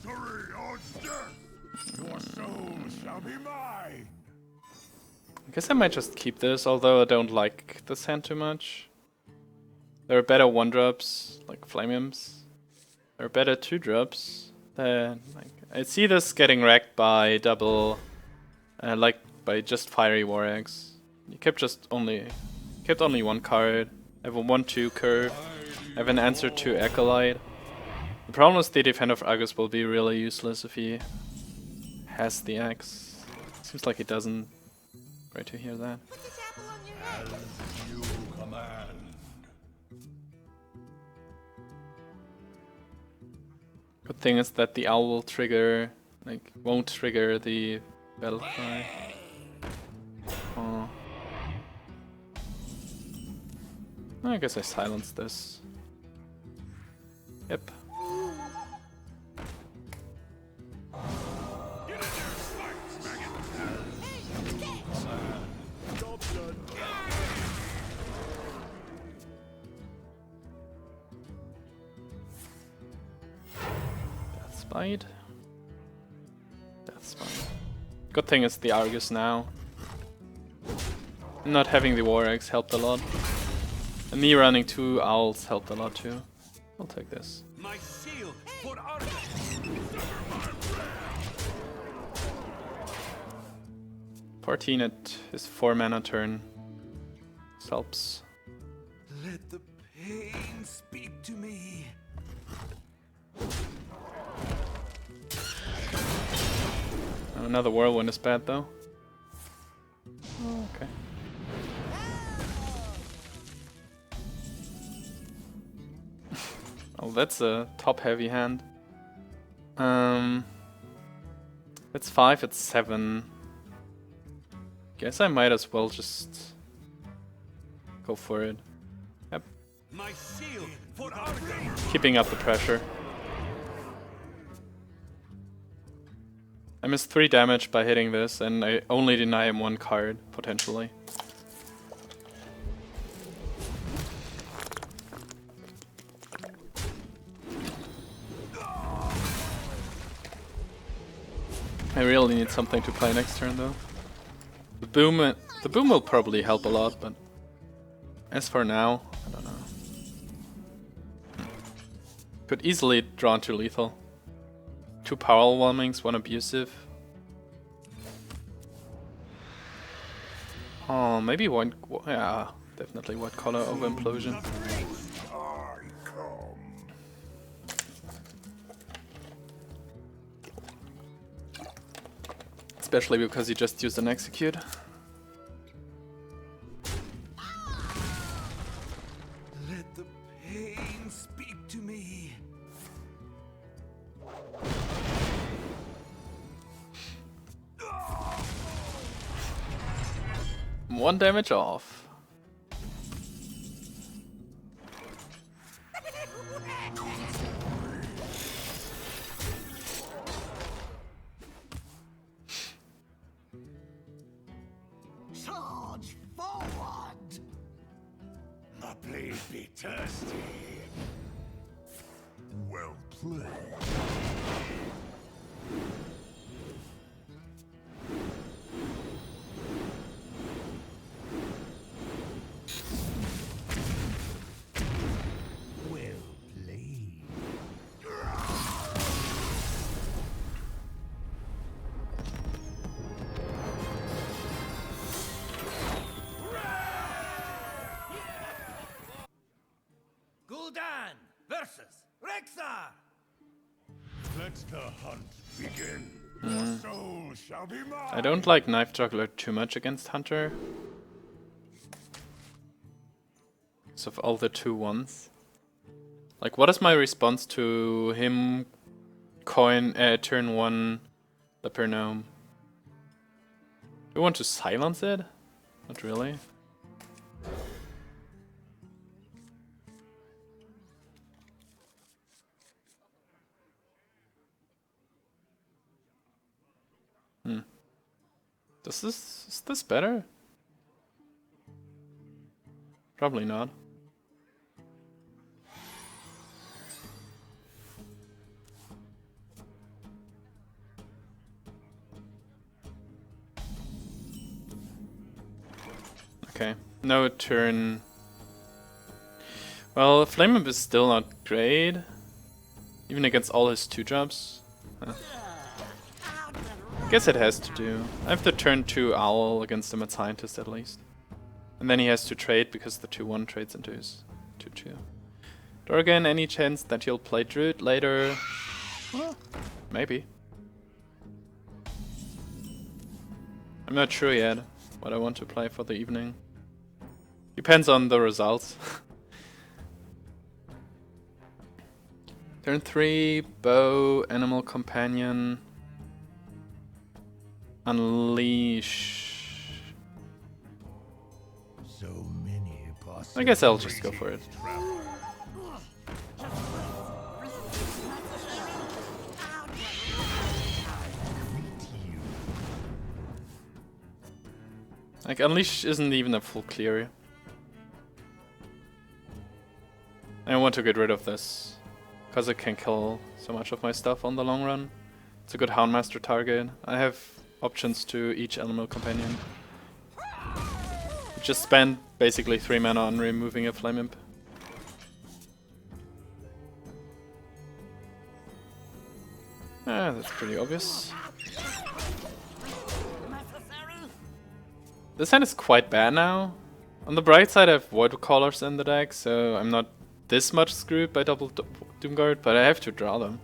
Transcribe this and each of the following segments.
Victory or death! Your soul shall be mine! I guess I might just keep this, although I don't like this hand too much. There are better 1-drops, like Flame Imps. There are better 2-drops. I see this getting wrecked by double, like by just Fiery War Axe. You kept only one card. I have a 1/2 curve. I have an answer to Acolyte. The problem is the Defender of Argus will be really useless if he has the axe. Seems like he doesn't. Great to hear that. Put this apple on your head. As you command. Good thing is that the owl will trigger, won't trigger the battle cry. Oh. I guess I silenced this. Yep. Spite. That's fine. Good thing it's the Argus now. Not having the War Axe helped a lot. And me running 2 owls helped a lot too. I'll take this. My seal for Argus. 14 at his 4-mana turn. This helps. Let the pain speak to me. Another Whirlwind is bad though. Oh, okay. Oh, that's a top-heavy hand. It's 5, it's 7. Guess I might as well just go for it. Yep. My seal for Argus. Keeping up the pressure. I missed 3 damage by hitting this, and I only deny him 1 card, potentially. I really need something to play next turn, though. The boom will probably help a lot, but as for now, I don't know. Could easily draw into lethal. 2 power overwhelmings, 1 abusive. Oh, maybe one. Yeah, definitely Voidcaller over Imp-losion. Especially because he just used an execute. Let the pain speak to me. 1 damage off. Charge forward. My blade be thirsty. Well played. Gul'dan versus Rexxar. Let the hunt begin. Your soul shall be mine. I don't like Knife Juggler too much against Hunter. So of all the 2-1s. Like, what is my response to him turn 1 Leper Gnome? Do you want to silence it? Not really. Is this better? Probably not. Okay. No turn. Well, Flame Imp is still not great. Even against all his 2-drops. Guess it has to do. I have to turn 2 Owl against the Mad Scientist at least. And then he has to trade because the 2-1 trades into his 2-2. Dorgan, any chance that he'll play Druid later? Well, maybe. I'm not sure yet what I want to play for the evening. Depends on the results. Turn 3, Bow, Animal Companion, Unleash. So many I guess I'll just go for it. Like, Unleash isn't even a full clear. I want to get rid of this, because it can kill so much of my stuff on the long run. It's a good Houndmaster target. I have options to each Animal Companion. Just spend basically 3 mana on removing a Flame Imp. Ah, that's pretty obvious. This hand is quite bad now. On the bright side I have Voidcallers in the deck, so I'm not this much screwed by double Doomguard, but I have to draw them.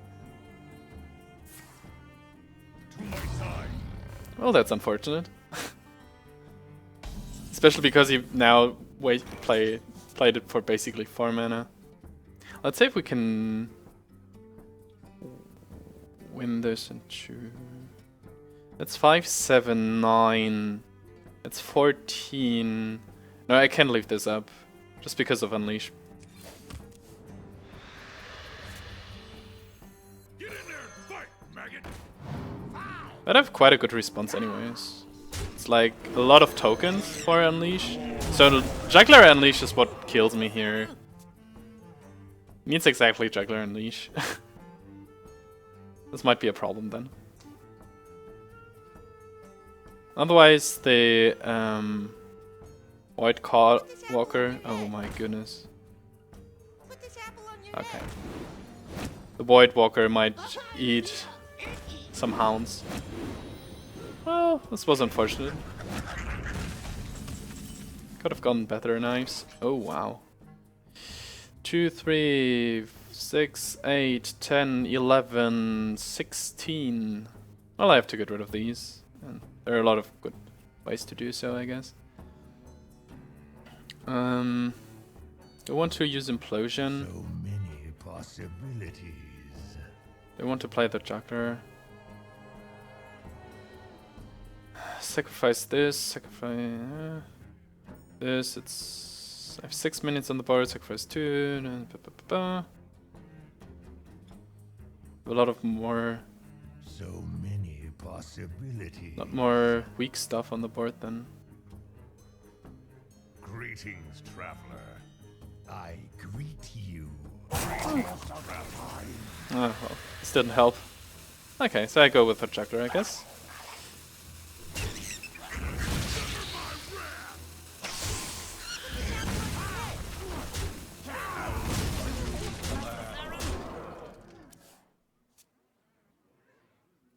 Well, that's unfortunate. Especially because he now played it for basically 4 mana. Let's see if we can win this in 2. That's 5, 7, 9. It's 14. No, I can't leave this up. Just because of Unleash. Get in there and fight, maggot. But I have quite a good response anyways. It's like a lot of tokens for Unleash. So Juggler Unleash is what kills me here. Needs exactly Juggler Unleash. This might be a problem then. Otherwise, the Voidwalker. Oh my goodness. Okay. The Voidwalker might eat some hounds. Well, this was unfortunate. Could have gotten better knives. Oh wow. 2, 3, 6, 8, 10, 11, 16. Well, I have to get rid of these. And there are a lot of good ways to do so, I guess. I want to use Imp-losion. So many possibilities. I want to play the Juggler. Sacrifice this, sacrifice this. I have 6 minutes on the board, sacrifice 2. A lot of more. So many possibilities. Lot more weak stuff on the board then. Greetings, traveler. I greet you. Oh, well, this didn't help. Okay, so I go with the Juggler, I guess.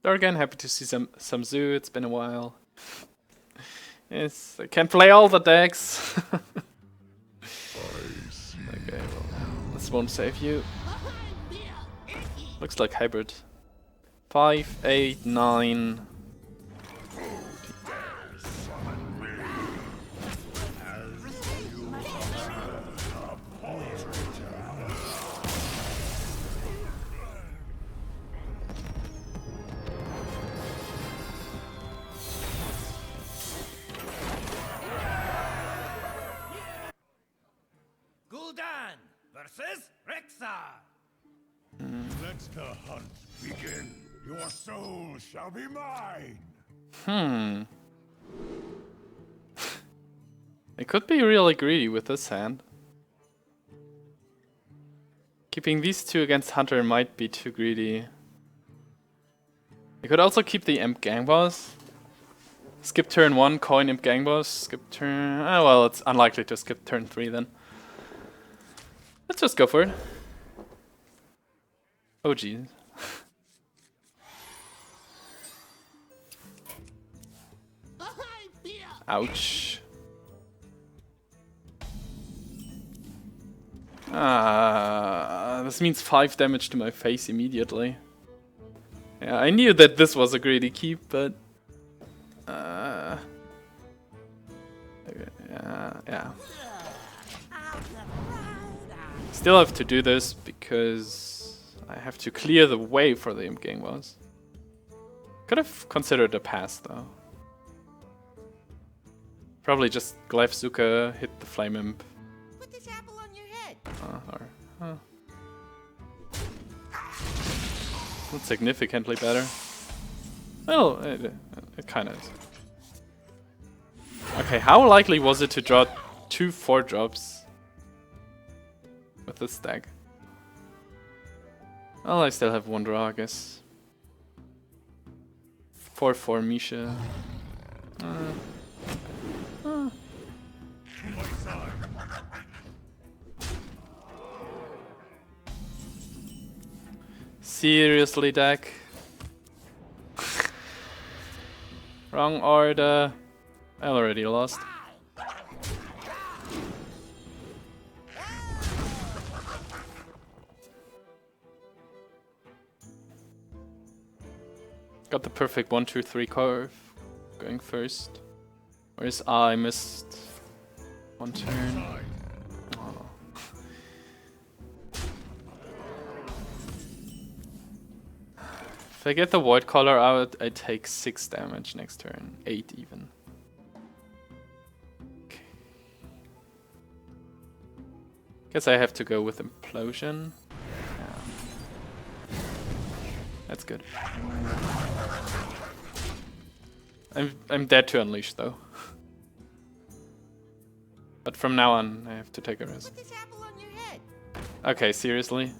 Again, happy to see some zoo. It's been a while. Yes, I can play all the decks. Okay, well, this won't save you. Looks like hybrid. 5, 8, 9. Versus Rexar. Let the hunt begin. Your soul shall be mine. I could be really greedy with this hand. Keeping these two against Hunter might be too greedy. I could also keep the Imp Gang Boss. Skip turn 1, coin Imp Gang Boss. Skip turn... Oh, well, it's unlikely to skip turn 3 then. Let's just go for it. Oh, geez. Ouch. This means 5 damage to my face immediately. Yeah, I knew that this was a greedy keep, but... yeah. Still have to do this because I have to clear the way for the Imp Gang Boss. Could have considered a pass though. Probably just Glyph Zuka, hit the Flame Imp. Put this apple on your head. Not significantly better. Well, it kind of is. Okay, how likely was it to draw 2 4-drops with this deck? Well, I still have 1 draw, I guess. 4/4 Misha. Seriously, deck? Wrong order. I already lost. Got the perfect 1, 2, 3 curve. Going first. Whereas I missed 1 turn. Oh. If I get the Voidcaller out, I take 6 damage next turn. 8 even. Okay. Guess I have to go with Imp-losion. Yeah. That's good. I'm dead to Unleash though. But from now on, I have to take a risk. Put this apple on your head. Okay, seriously?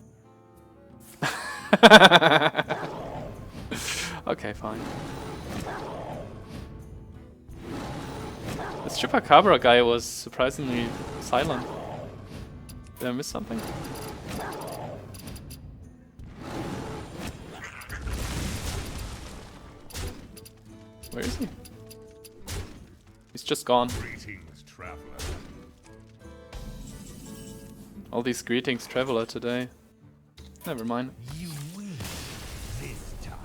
Okay, fine. This Chupacabra guy was surprisingly silent. Did I miss something? Where is he? He's just gone. Greetings, traveler. All these greetings, traveler, today. Never mind. You win this time.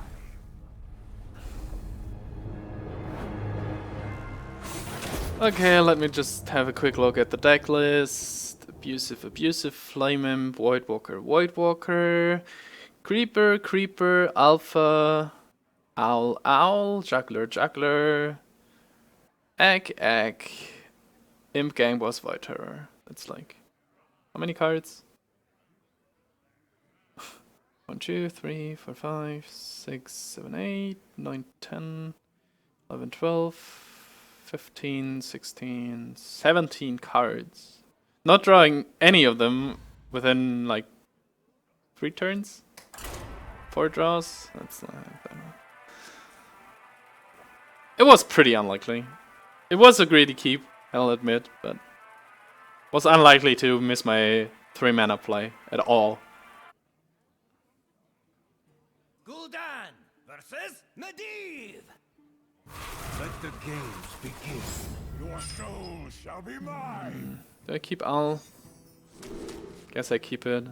Okay, let me just have a quick look at the deck list. Abusive, Flame Imp, Voidwalker, Creeper, Alpha, Owl, Juggler, Egg, Imp Gang Boss, Voidterror. That's like... How many cards? 1, 2, 3, 4, 5, 6, 7, 8, 9, 10, 11, 12, 15, 16, 17 cards. Not drawing any of them within like 3 turns? 4 draws? That's not that. It was pretty unlikely. It was a greedy keep, I'll admit, but was unlikely to miss my 3 mana play at all. Gul'dan versus Medivh. Let the games begin. Your soul shall be mine. Do I keep Owl? Guess I keep it.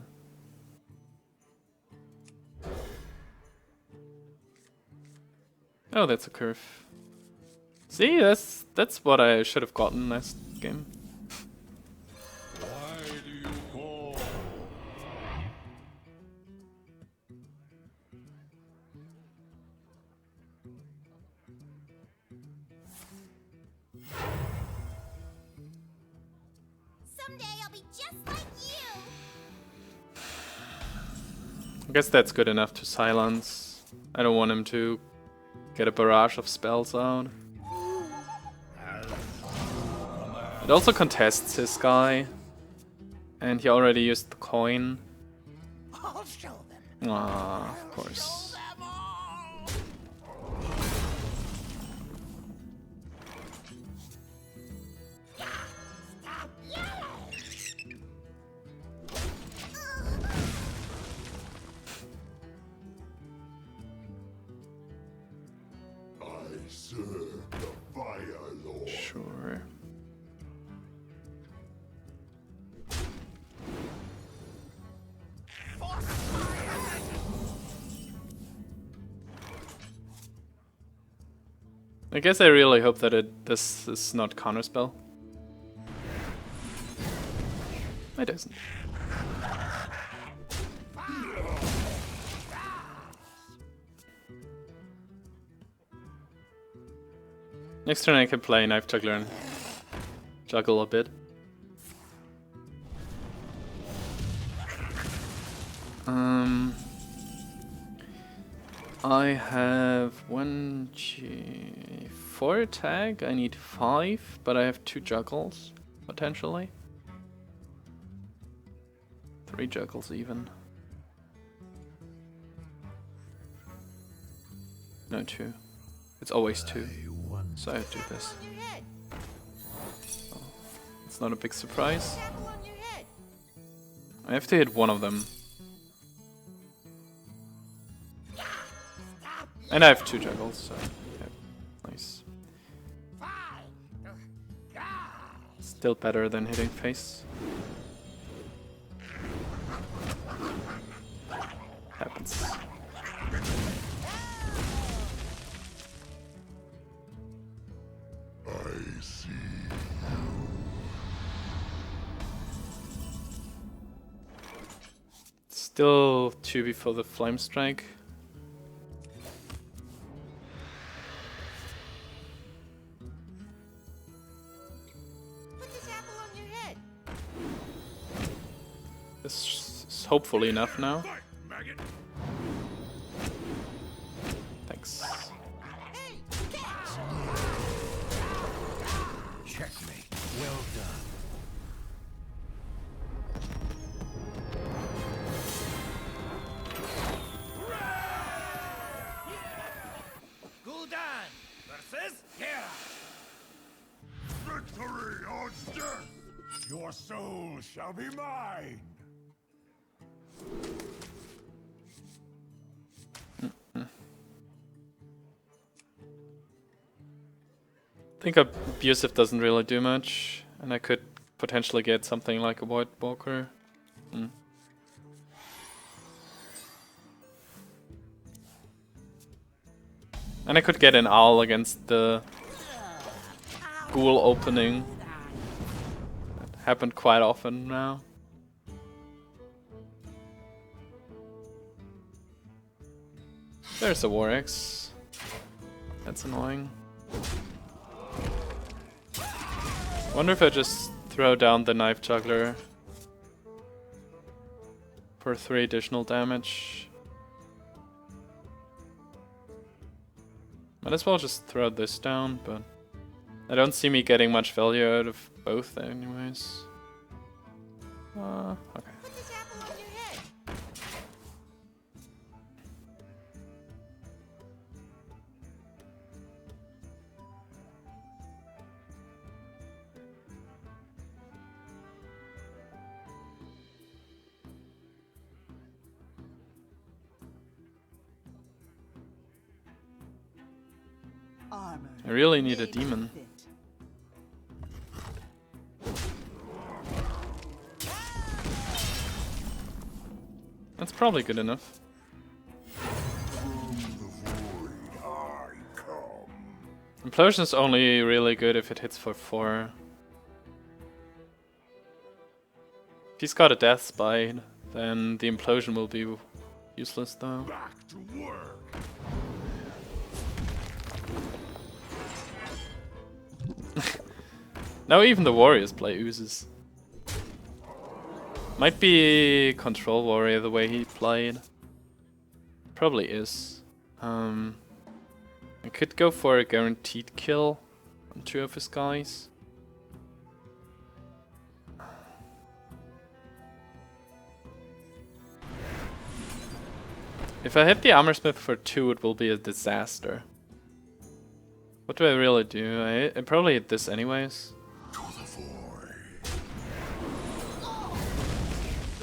Oh, that's a curve. See, that's what I should have gotten last game. Why do you call? Someday I'll be just like you. I guess that's good enough to silence. I don't want him to get a barrage of spells out. It also contests his guy. And he already used the coin. I'll show them. Ah, of course. serve the Fire Lord. Sure. I guess I really hope that this is not counterspell. It isn't. Next turn I can play Knife Juggler and juggle a bit. I have 4 attack, I need 5, but I have 2 juggles, potentially. 3 juggles even. No, 2. It's always 2. So I do this. Oh, it's not a big surprise. I have to hit one of them. And I have 2 juggles, so yeah, nice. Still better than hitting face. Happens. I see. Still 2 before the flame strike. This is hopefully enough now. Thanks. Checkmate. Well done. Gul'dan versus Hera. Victory or death! Your soul shall be mine! I think Abusive doesn't really do much, and I could potentially get something like a Voidwalker. And I could get an owl against the ghoul opening. That happened quite often now. There's a War Axe. That's annoying. Wonder if I just throw down the Knife Juggler for 3 additional damage. Might as well just throw this down, but I don't see me getting much value out of both anyways. Okay. I really need a demon. That's probably good enough. Implosion is only really good if it hits for 4. If he's got a death spite, then the implosion will be useless though. Back to work! Now even the warriors play oozes. Might be control warrior the way he played. Probably is. I could go for a guaranteed kill on 2 of his guys. If I hit the Armorsmith for 2, it will be a disaster. What do I really do? I probably hit this anyways.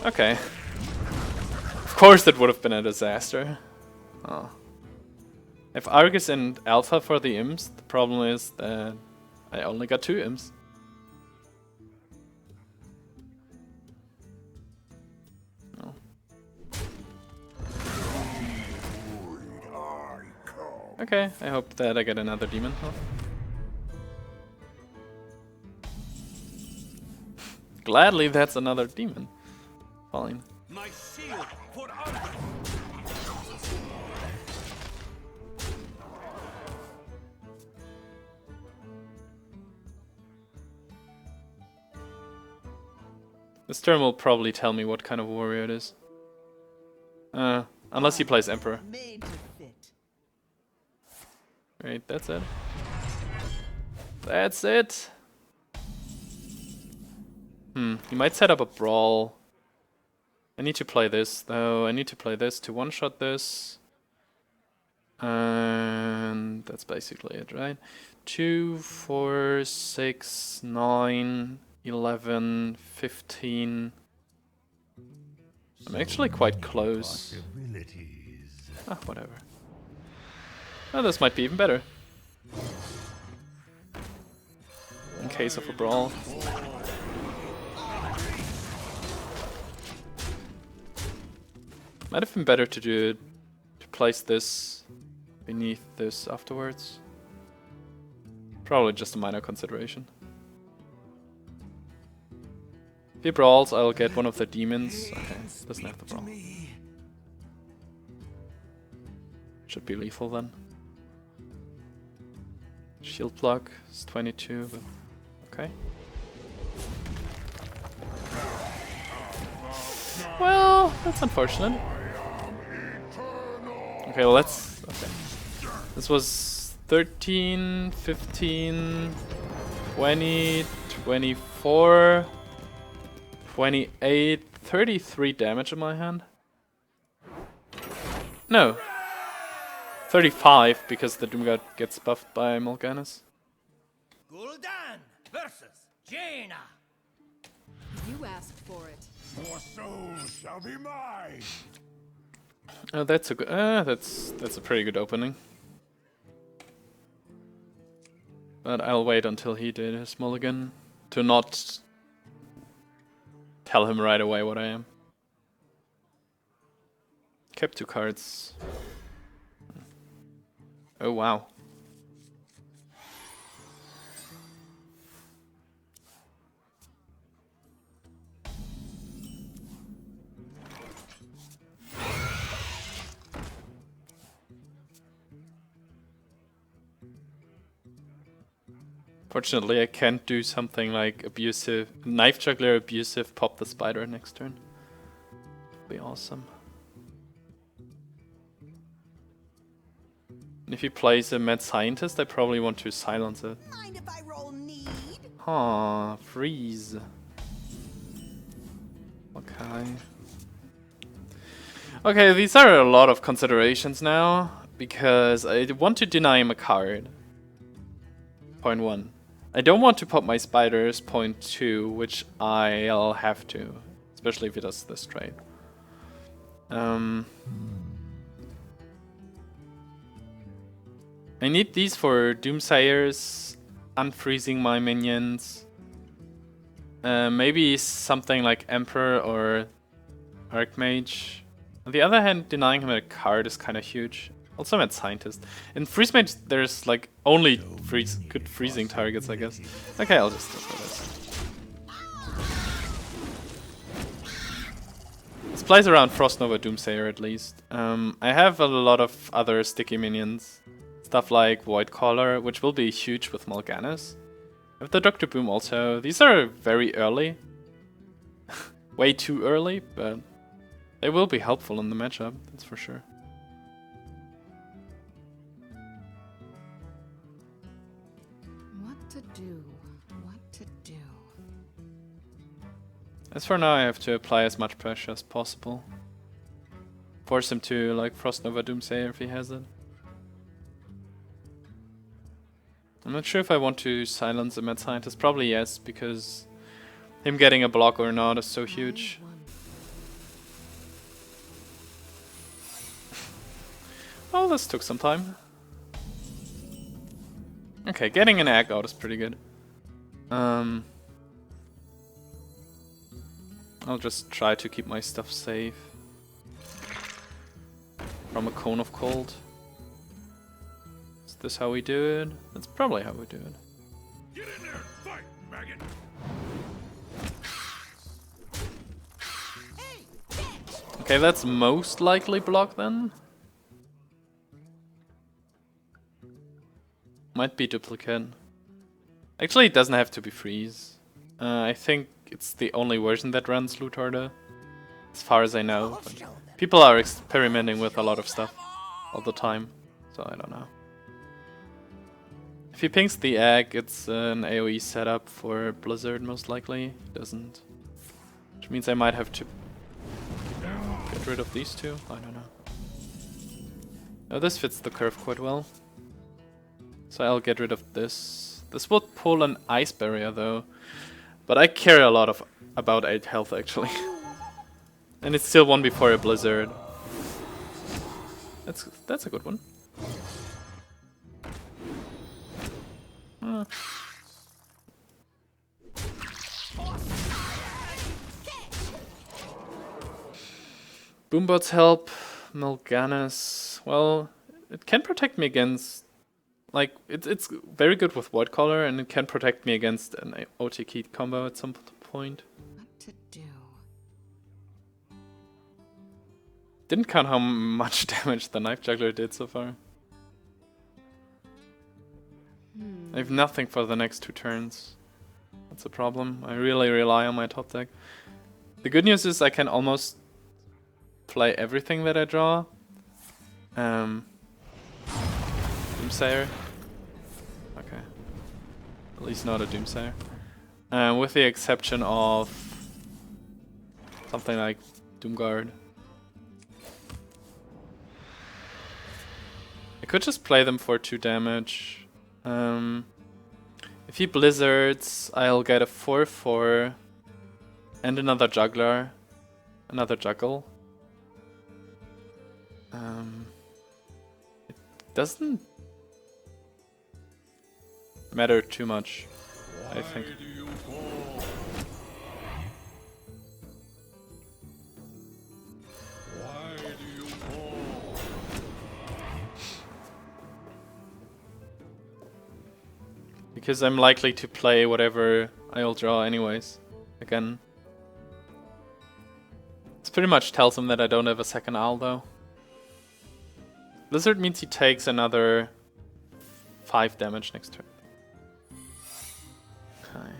Okay. Of course that would have been a disaster. Oh. If Argus and Alpha for the imps, the problem is that I only got 2 imps. No. Okay, I hope that I get another demon. Huh? Gladly, that's another demon. Fine. My shield for honor. This turn will probably tell me what kind of warrior it is. Unless he plays Emperor. Made to fit. Right, that's it. That's it! He might set up a brawl. I need to play this, though. I need to play this to one-shot this. And that's basically it, right? 2, 4, 6, 9, 11, 15. I'm actually quite close. Ah, whatever. Oh, this might be even better. In case of a brawl. Might have been better to place this beneath this afterwards. Probably just a minor consideration. If he brawls, I'll get one of the demons. Okay, doesn't have the brawl. Should be lethal then. Shield block is 22, but okay. Well, that's unfortunate. Okay, well let's... Okay. This was 13, 15, 20, 24, 28, 33 damage in my hand. No. 35 because the Doomguard gets buffed by Mal'Ganis. Gul'dan versus Jaina. You asked for it. Your soul shall be mine. Oh, that's a good. That's a pretty good opening. But I'll wait until he did his mulligan to not tell him right away what I am. Kept 2 cards. Oh wow. Fortunately, I can't do something like Abusive, Knife Juggler, Abusive, pop the spider next turn. Be awesome. And if he plays a Mad Scientist, I probably want to silence it. Mind if I roll need? Huh, freeze. Okay. Okay, these are a lot of considerations now, because I want to deny him a card. Point 1. I don't want to pop my spiders, point 2, which I'll have to, especially if he does this trade. I need these for Doomsayers, unfreezing my minions. Maybe something like Emperor or Archmage. On the other hand, denying him a card is kind of huge. Also, I'm at Scientist. In Freeze Mage, there's like only good freezing targets, I guess. Okay, I'll just go for this. This plays around Frostnova Doomsayer at least. I have a lot of other sticky minions. Stuff like Voidcaller, which will be huge with Mal'Ganis. I have the Dr. Boom also. These are very early. Way too early, but they will be helpful in the matchup, that's for sure. What to do? What to do? As for now, I have to apply as much pressure as possible. Force him to like Frostnova Doomsayer if he has it. I'm not sure if I want to silence the Mad Scientist. Probably yes, because him getting a block or not is so huge. Well, this took some time. Okay, getting an egg out is pretty good. I'll just try to keep my stuff safe from a cone of cold. Is this how we do it? That's probably how we do it. Get in there, fight, maggot. Okay, that's most likely block then. Might be duplicate. Actually, it doesn't have to be freeze. I think it's the only version that runs Loot Hoarder, as far as I know. But people are experimenting with a lot of stuff all the time, so I don't know. If he pings the egg, it's an AoE setup for Blizzard, most likely. It doesn't. Which means I might have to get rid of these two? I don't know. Oh, this fits the curve quite well. So I'll get rid of this. This would pull an ice barrier though. But I care a lot about 8 health actually. And it's still one before a blizzard. That's a good one. Boombots help. Mal'Ganis. Well, it can protect me against. Like, it's very good with Voidcaller, and it can protect me against an OTK combo at some point. What to do? Didn't count how much damage the Knife Juggler did so far. I have nothing for the next 2 turns. That's a problem. I really rely on my top deck. The good news is I can almost play everything that I draw. Doomsayer. Okay. At least not a Doomsayer. With the exception of something like Doomguard. I could just play them for 2 damage. If he blizzards, I'll get a 4/4 and another Juggler. Another Juggle. It doesn't matter too much, I think. Why do you go? Why do you go? Because I'm likely to play whatever I'll draw anyways. Again. This pretty much tells him that I don't have a second owl though. Blizzard means he takes another 5 damage next turn. Okay.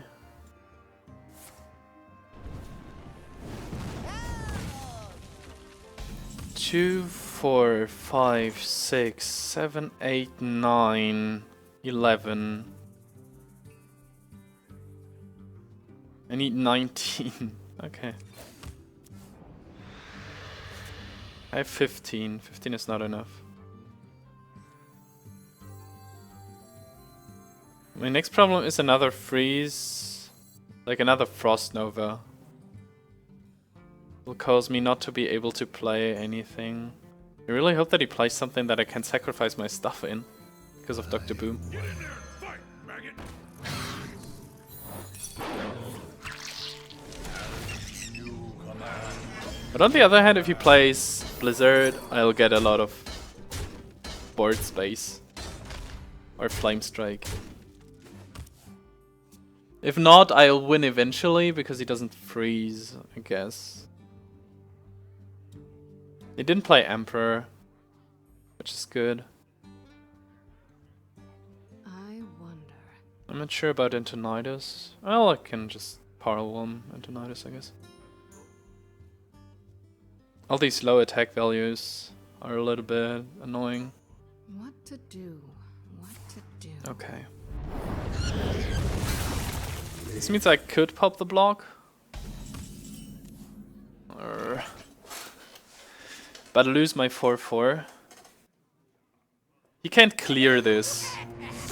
Two, 4, 5, 6, 7, 8, 9, 11. I need 19. Okay. I have 15. 15 is not enough. My next problem is another freeze. Like another Frost Nova. Will cause me not to be able to play anything. I really hope that he plays something that I can sacrifice my stuff in. Because of Dr. Boom. Get in there and fight, maggot. You command. But on the other hand, if he plays Blizzard, I'll get a lot of board space. Or Flame Strike. If not, I'll win eventually, because he doesn't freeze, I guess. He didn't play Emperor, which is good. I wonder. I'm not sure about Antonidas. Well, I can just Powerwhelm Antonidas, I guess. All these low attack values are a little bit annoying. What to do? What to do? Okay. This means I could pop the block. But lose my 4/4. He can't clear this,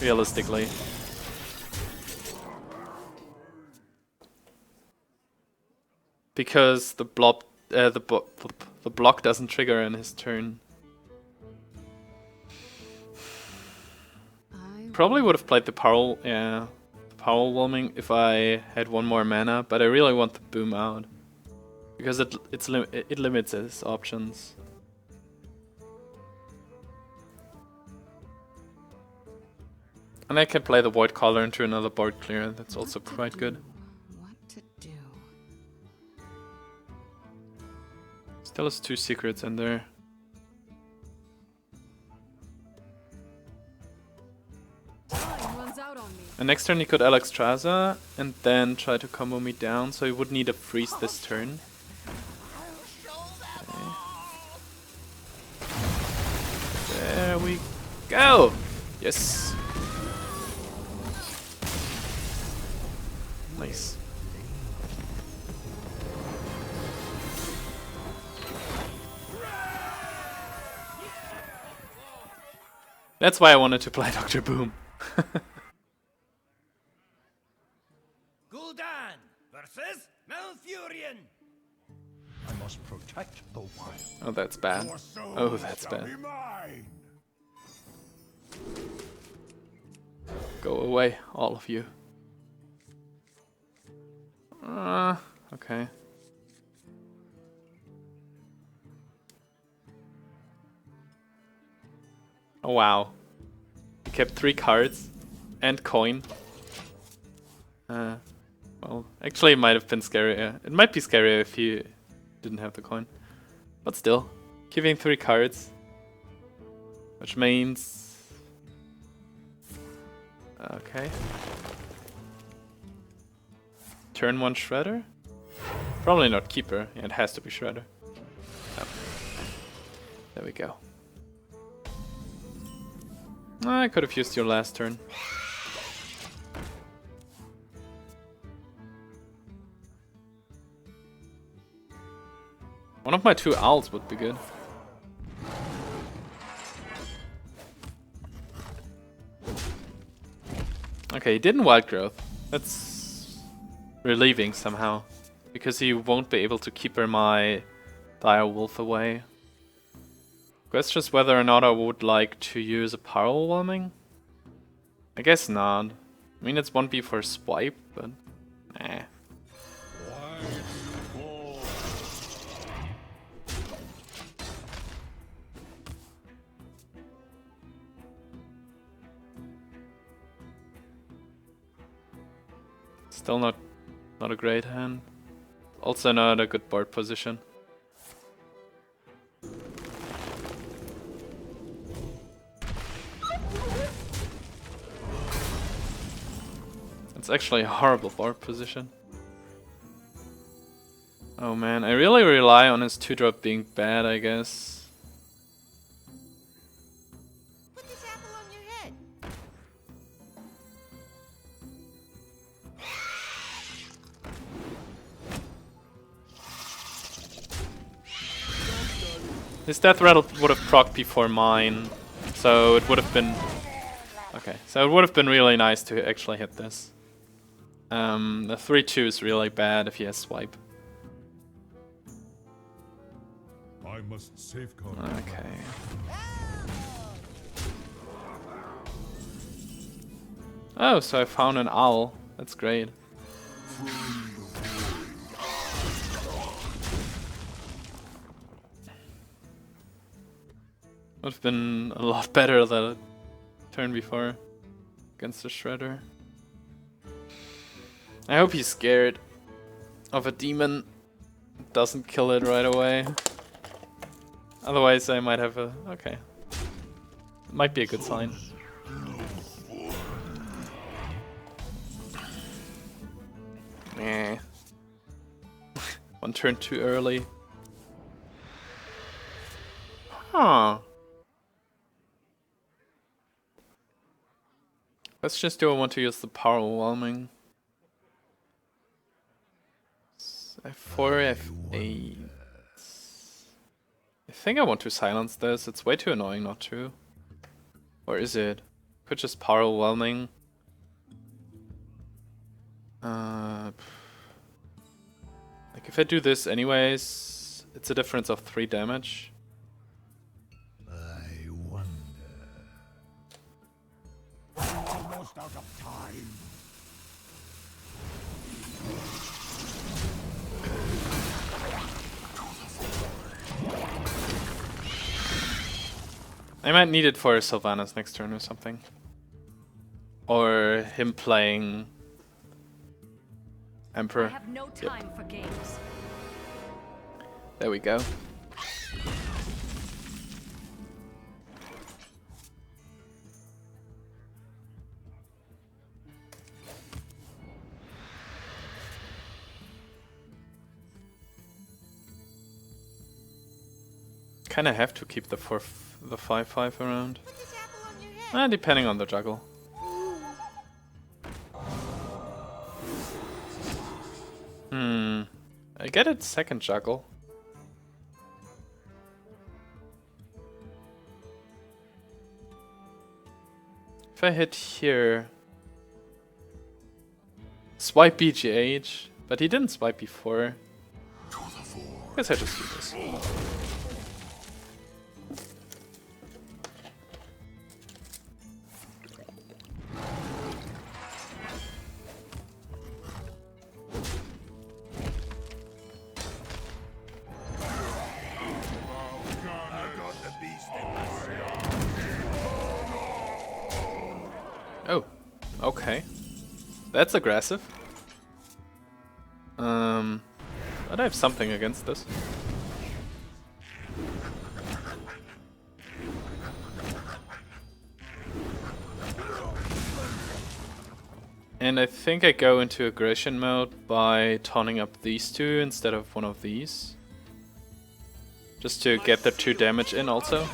realistically. Because the block doesn't trigger in his turn. probably would have played the power, yeah, the power whelming if I had one more mana, but I really want the boom out because it limits his options. And I can play the Voidcaller into another board clear. That's also quite good. What to do? Still has 2 secrets in there. Time runs out on me. And next turn he could Alexstrasza and then try to combo me down, so he would need a freeze this turn. Okay. There we go! Yes! Nice. That's why I wanted to play Dr. Boom. Gul'dan versus Malfurion. I must protect the wild. Oh, that's bad. Your soul Oh, that's shall bad. be mine. Go away, all of you. Okay. Oh wow. He kept 3 cards and coin. Well, actually it might have been scarier. It might be scarier if he didn't have the coin. But still, keeping 3 cards. Which means... Okay. Turn 1 Shredder? Probably not Keeper. Yeah, it has to be Shredder. Oh. There we go. I could have used your last turn. One of my 2 owls would be good. Okay, he didn't Wild Growth. That's relieving somehow. Because he won't be able to keeper my Dire Wolf away. Guess just whether or not I would like to use a power whelming? I guess not. I mean, it's 1B for swipe, but nah. Still not a great hand. Also not a good board position. It's actually a horrible board position. Oh man, I really rely on his 2-drop being bad, I guess. Put this apple on your head. His Death Rattle would have procced before mine, so it would have been... Okay, so it would have been really nice to actually hit this. The 3-2 is really bad if he has swipe. I must safeguard. Okay. Oh, so I found an owl. That's great. Would have been a lot better the turn before against the Shredder. I hope he's scared of a demon. Doesn't kill it right away. Otherwise I might have a... Okay. Might be a good sign. Meh. 1 turn too early. Huh. Let's just do I want to use the power whelming. F4, F8. I think I want to silence this. It's way too annoying not to. Or is it? Could just power whelming. Like if I do this anyways, it's a difference of 3 damage. I wonder. almost out of time. I might need it for Sylvanas next turn or something. Or him playing Emperor. I have no time for games. There we go. Kinda have to keep the 5/5 around. Put this apple on your head. Depending on the juggle. I get it second juggle. If I hit here, swipe BGH, but he didn't swipe before. I guess I just do this. Oh, okay. That's aggressive. But I have something against this. And I think I go into aggression mode by taunting up these two instead of one of these. Just to get the 2 damage in also.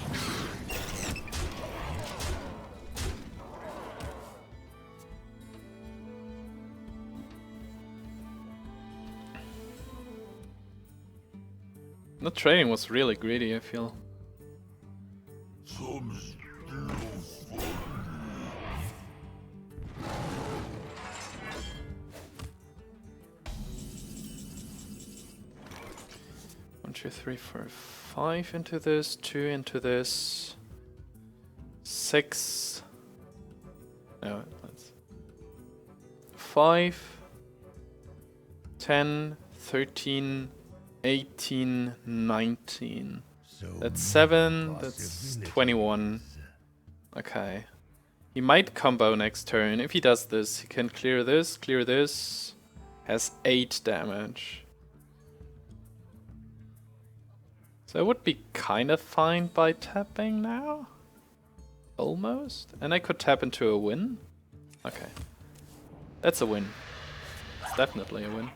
The trading was really greedy, I feel. One, two, three, four, 5 into this, 2 into this, 6. No, let's 5, 10, 13, 18, 19. That's 7, that's 21. Okay. He might combo next turn. If he does this, he can clear this, has 8 damage. So I would be kind of fine by tapping now. Almost. And I could tap into a win. Okay. That's a win. It's definitely a win.